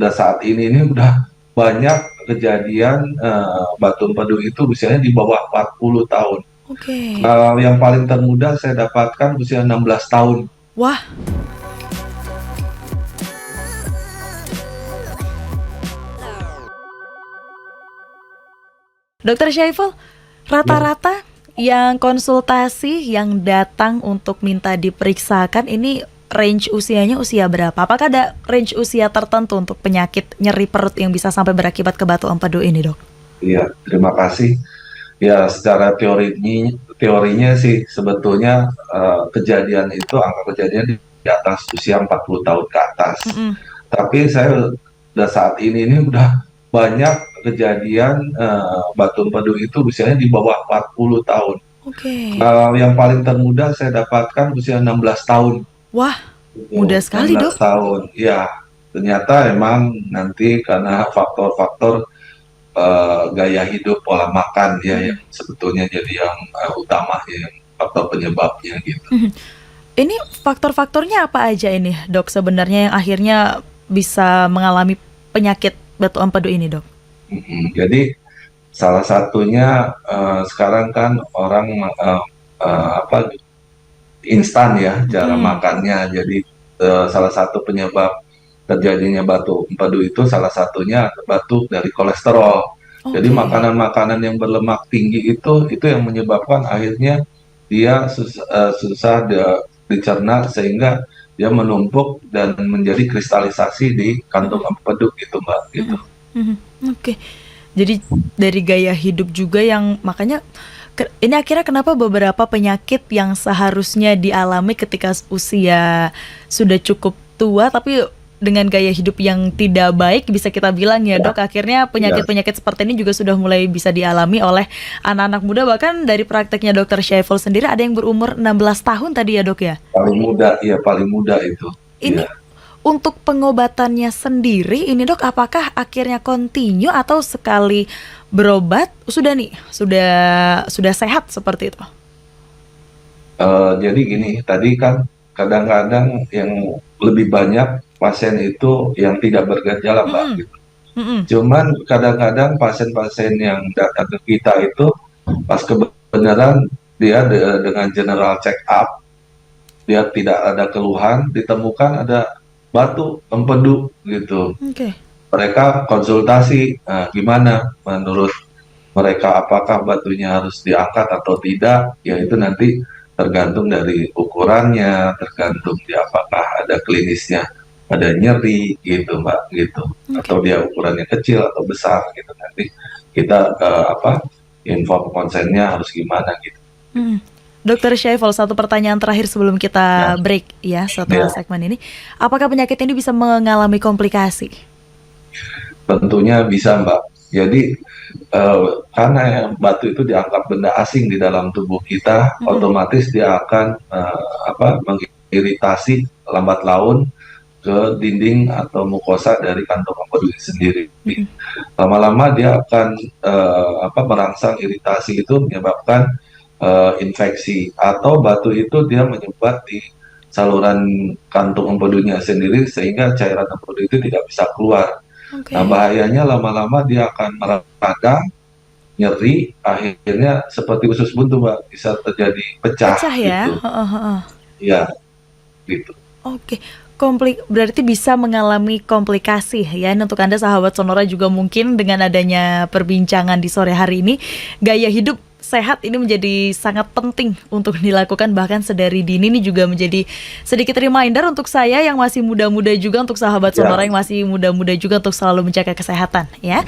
udah saat ini udah banyak kejadian batu empedu itu usianya di bawah 40 tahun. Oke. Yang paling termuda saya dapatkan usia 16 tahun. Wah, Dokter Syaiful, Ya, rata-rata yang konsultasi yang datang untuk minta diperiksakan ini range usianya usia berapa? Apakah ada range usia tertentu untuk penyakit nyeri perut yang bisa sampai berakibat ke batu empedu ini, Dok? iya, terima kasih. Ya, secara teorinya sih sebetulnya kejadian itu angka kejadian di atas usia 40 tahun ke atas. Mm-mm. Tapi saya udah saat ini udah banyak kejadian batu empedu itu usianya di bawah 40 tahun. Oke. Yang paling termuda saya dapatkan usia 16 tahun. Wah, mudah Gitu, sekali, 16 Dok. tahun. Ya, ternyata emang nanti karena faktor-faktor gaya hidup, pola makan ya Mm-mm. yang sebetulnya jadi yang utama ya, yang faktor penyebabnya gitu. Mhm. Ini faktor-faktornya apa aja ini, Dok, sebenarnya yang akhirnya bisa mengalami penyakit batu empedu ini, Dok? Jadi salah satunya sekarang kan orang apa instan ya cara Mm-mm. makannya. Jadi salah satu penyebab terjadinya batu empedu itu salah satunya batu dari kolesterol. Jadi Oke. makanan-makanan yang berlemak tinggi itu yang menyebabkan akhirnya dia susah dicerna sehingga dia menumpuk dan menjadi kristalisasi di kantung Mm-mm. empedu gitu Mbak gitu. Mhm, mhm. Oke. Jadi dari gaya hidup juga yang makanya ini akhirnya kenapa beberapa penyakit yang seharusnya dialami ketika usia sudah cukup tua tapi dengan gaya hidup yang tidak baik bisa kita bilang ya, Ya, Dok, akhirnya ya, penyakit-penyakit seperti ini juga sudah mulai bisa dialami oleh anak-anak muda, bahkan dari prakteknya Dokter Syaiful sendiri ada yang berumur 16 tahun tadi ya, Dok, ya. paling muda itu. Ini Iya. untuk pengobatannya sendiri ini, Dok, apakah akhirnya kontinu atau sekali berobat sudah nih, sudah sehat seperti itu? Jadi gini, tadi kan kadang-kadang yang lebih banyak pasien itu yang tidak bergejala, Mbak, Mhm, gitu. mhm. Cuman kadang-kadang pasien-pasien yang datang ke kita itu pas kebenaran dia dengan general check up, dia tidak ada keluhan, ditemukan ada batu empedu gitu. Oke. Mereka konsultasi, nah, gimana menurut mereka apakah batunya harus diangkat atau tidak, ya itu nanti tergantung dari ukurannya, tergantung di apakah ada klinisnya, ada nyeri gitu Mbak, gitu. Oke. Atau dia ukurannya kecil atau besar gitu. Nanti kita inform konsennya harus gimana gitu. Mhm. Dokter Syaiful, satu pertanyaan terakhir sebelum Ya, kita break ya setelah ya, segmen ini. Apakah penyakit ini bisa mengalami komplikasi? tentunya bisa Mbak. Jadi karena batu itu dianggap benda asing di dalam tubuh kita, Mhm, otomatis dia akan mengiritasi lambat laun ke dinding atau mukosa dari kantong empedu sendiri. mhm. Lama-lama dia akan merangsang iritasi itu menyebabkan infeksi atau batu itu dia menyebar di saluran kantung empedunya sendiri sehingga cairan empedu itu tidak bisa keluar. Nah, Oke. bahayanya lama-lama dia akan meradang, nyeri, akhirnya seperti usus buntu, Mbak, bisa terjadi pecah Pecah ya? gitu. Heeh, heeh. Iya, gitu. Oke, berarti bisa mengalami komplikasi ya. Ini untuk Anda sahabat Sonora juga mungkin dengan adanya perbincangan di sore hari ini, gaya hidup sehat ini menjadi sangat penting untuk dilakukan bahkan sedari dini. Ini juga menjadi sedikit reminder untuk saya yang masih muda-muda juga, untuk sahabat Sonora Ya. yang masih muda-muda juga untuk selalu menjaga kesehatan ya.